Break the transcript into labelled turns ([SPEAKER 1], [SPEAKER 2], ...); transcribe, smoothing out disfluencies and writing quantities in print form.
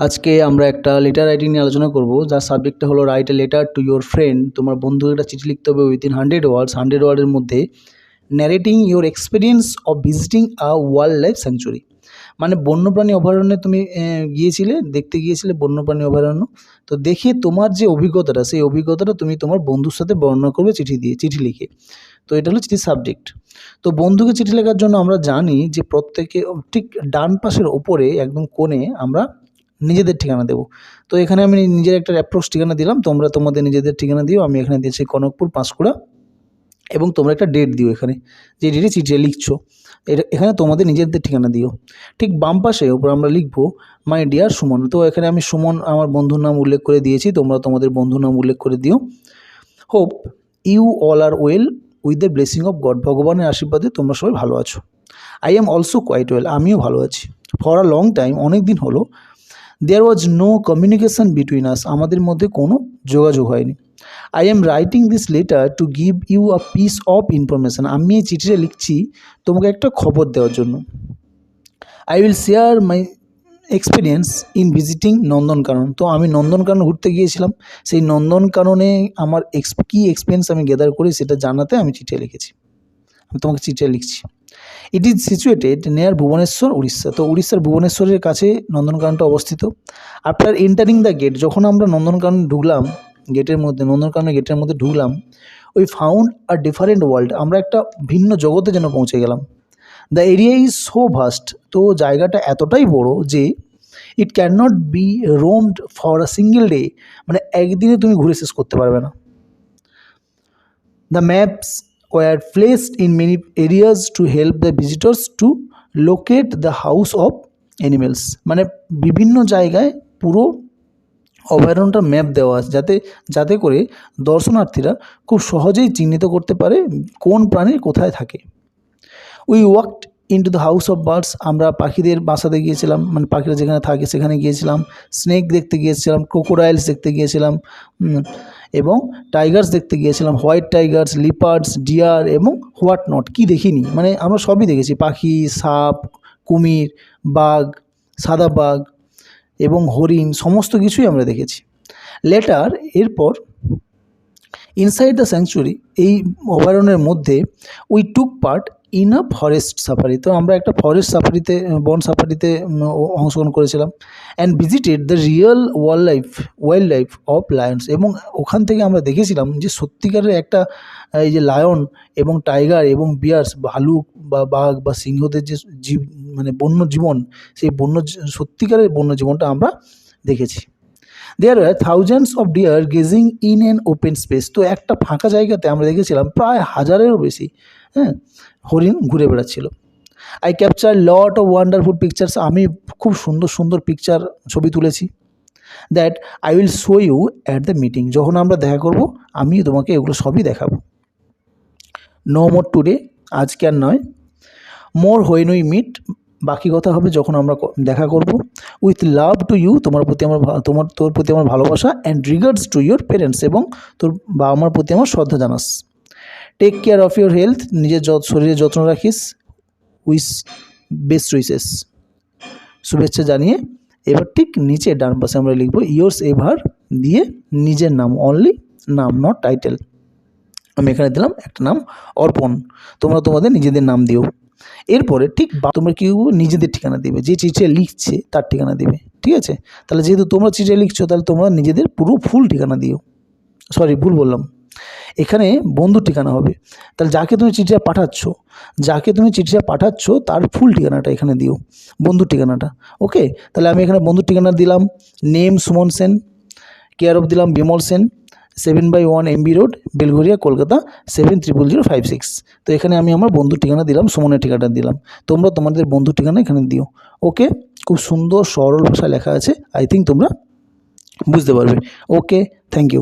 [SPEAKER 1] আজকে আমরা একটা লেটার রাইটিং নিয়ে আলোচনা করব, যার সাবজেক্টটা হলো write a letter to your friend. তোমার বন্ধুকে একটা চিঠি লিখতে হবে উইদিন 100 ওয়ার্ডস। 100 ওয়ার্ডের মধ্যে narrating your experience of visiting a wild life sanctuary, মানে বন্যপ্রাণী অভয়ারণ্যে তুমি দেখতে গিয়েছিলে বন্যপ্রাণী অভয়ারণ্য। তো দেখে তোমার যে অভিজ্ঞতাটা, সেই অভিজ্ঞতাটা তুমি তোমার বন্ধুর সাথে বর্ণনা করবে চিঠি লিখে। তো এটা হলো চিঠির সাবজেক্ট। তো বন্ধুকে চিঠি লেখার জন্য আমরা জানি যে প্রত্যেকে ঠিক ডান পাশের ওপরে একদম কোণে আমরা নিজেদের ঠিকানা দেবো। তো এখানে আমি নিজের একটা অ্যাপ্রক্স ঠিকানা দিলাম, তোমরা তোমাদের নিজেদের ঠিকানা দিও। আমি এখানে দিয়েছি কনকপুর, পাঁশকুড়া, এবং তোমরা একটা ডেট দিও এখানে, যে ডেটে চিঠি লিখছো। এখানে তোমাদের নিজেদের ঠিকানা দিও। ঠিক বাম পাশে ওপর আমরা লিখবো মাই ডিয়ার সুমন। তো এখানে আমি সুমন আমার বন্ধুর নাম উল্লেখ করে দিয়েছি, তোমরা তোমাদের বন্ধুর নাম উল্লেখ করে দিও। Hope you all are well with the blessing of God, ভগবানের আশীর্বাদে তোমরা সবাই ভালো আছো। I am also quite well, আমিও ভালো আছি। ফর আ লং টাইম, অনেক দিন হলো। There was no communication between us, আমাদের মধ্যে কোনো যোগাযোগ হয়নি। I am writing this letter to give you a piece of information, আমি এই চিঠিটা লিখছি তোমাকে একটা খবর দেওয়ার জন্য। I will share my experience in visiting Nandankanan, তো আমি নন্দনকানন ঘুরতে গিয়েছিলাম, সেই নন্দনকাননে আমার কী এক্সপিরিয়েন্স আমি গ্যাদার করি সেটা জানাতে আমি চিঠিটা লিখেছি, আমি তোমাকে চিঠিটা লিখছি। It is situated near Bhubaneswar, Orissa. তো উড়িষ্যার ভুবনেশ্বরের কাছে নন্দনকাননটা অবস্থিত। আফটার এন্টারিং দ্য গেট, যখন আমরা নন্দনকানন ঢুকলাম, নন্দনকাননের গেটের মধ্যে ঢুকলাম, we found a different world, আমরা একটা ভিন্ন জগতে যেন পৌঁছে গেলাম। The area is so vast, তো জায়গাটা এতটাই বড় যে it can not be roamed for a single day, মানে একদিনে তুমি ঘুরে শেষ করতে পারবে না। The maps were placed in many areas to help the visitors to locate the house of animals, মানে বিভিন্ন জায়গায় পুরো অভয়ারণ্যটার ম্যাপ দেওয়া আছে, যাতে করে দর্শনার্থীরা খুব সহজেই চিহ্নিত করতে পারে কোন প্রাণী কোথায় থাকে। We walked into the house of birds, আমরা পাখিদের বাসাতে গিয়েছিলাম, মানে পাখিরা যেখানে থাকে সেখানে গিয়েছিলাম। স্নেক দেখতে গিয়েছিলাম, ক্রোকোডাইলস দেখতে গিয়েছিলাম, এবং টাইগার্স দেখতে গিয়েছিলাম, হোয়াইট টাইগার্স, লিপার্ডস, ডিয়ার এবং হোয়াট নট। কী দেখিনি, মানে আমরা সবই দেখেছি, পাখি, সাপ, কুমির, বাঘ, সাদা বাঘ এবং হরিণ, সমস্ত কিছুই আমরা দেখেছি। লেটার, এরপর ইনসাইড দ্য স্যাংচুরি, এই অভয়ারণ্যের মধ্যে we took part in a forest safari, তো আমরা একটা ফরেস্ট সাফারিতে, বন সাফারিতে অংশগ্রহণ করেছিলাম। And visited the real wild life of Lions, এবং ওখান থেকে আমরা দেখেছিলাম যে সত্যিকারের একটা এই যে লায়ন এবং টাইগার এবং বিয়ার্স, ভালুক বা বাঘ বা সিংহদের যে মানে বন্য জীবন, সেই সত্যিকারের বন্য জীবনটা আমরা দেখেছি। There were thousands of deer gazing in an open space, তো একটা ফাঁকা জায়গাতে আমরা দেখেছিলাম প্রায় 1000-এরও বেশি হরিণ ঘুরে বেড়াচ্ছিল। I capture lot of wonderful pictures, আমি খুব সুন্দর সুন্দর ছবি তুলেছি। That I will show you at the meeting, যখন আমরা দেখা করব আমি তোমাকে এগুলো সবই দেখাবো। নো মোর টুডে, আজকে আর নয়। মোর হোয়েন উই মিট, বাকি কথা হবে যখন আমরা দেখা করব। উইথ লাভ টু ইউ, তোর প্রতি আমার ভালোবাসা। And regards to your parents, এবং তোর বাবা মার প্রতি আমার শ্রদ্ধা জানাস। Take care of your health, নিজের শরীরের যত্ন রাখিস। উইস বেস্ট উইসেস, শুভেচ্ছা জানিয়ে। এবার ঠিক নিচে ডান পাশে আমরা লিখবো ইয়োর্স এভার, দিয়ে নিজের নাম, অনলি নাম, নট টাইটেল। আমি এখানে দিলাম একটা নাম অর্পণ, তোমরা তোমাদের নিজেদের নাম দিও। এরপরে ঠিক তোমরা কেউ নিজেদের ঠিকানা দেবে, যে চিঠিটা লিখছে তার ঠিকানা দেবে, ঠিক আছে? তাহলে যেহেতু তোমরা চিঠিটা লিখছো, তাহলে তোমরা নিজেদের পুরো ফুল ঠিকানা দিও। সরি, ভুল বললাম, এখানে বন্ধুর ঠিকানা হবে। তাহলে যাকে তুমি চিঠিটা পাঠাচ্ছ তার ফুল ঠিকানাটা এখানে দিও, বন্ধুর ঠিকানাটা। ওকে, তাহলে আমি এখানে বন্ধুর ঠিকানা দিলাম, name Suman Sen, care of দিলাম বিমল সেন, 7/1 MB রোড, বেলঘরিয়া, কলকাতা 730056। তো এখানে আমি আমার বন্ধুর ঠিকানা দিলাম, সুমনের ঠিকানা দিলাম। তোমরা তোমাদের বন্ধুর ঠিকানা এখানে দিও। ওকে, খুব সুন্দর সরল ভাষায় লেখা আছে, আই থিঙ্ক তোমরা বুঝতে পারবে। ওকে, থ্যাংক ইউ।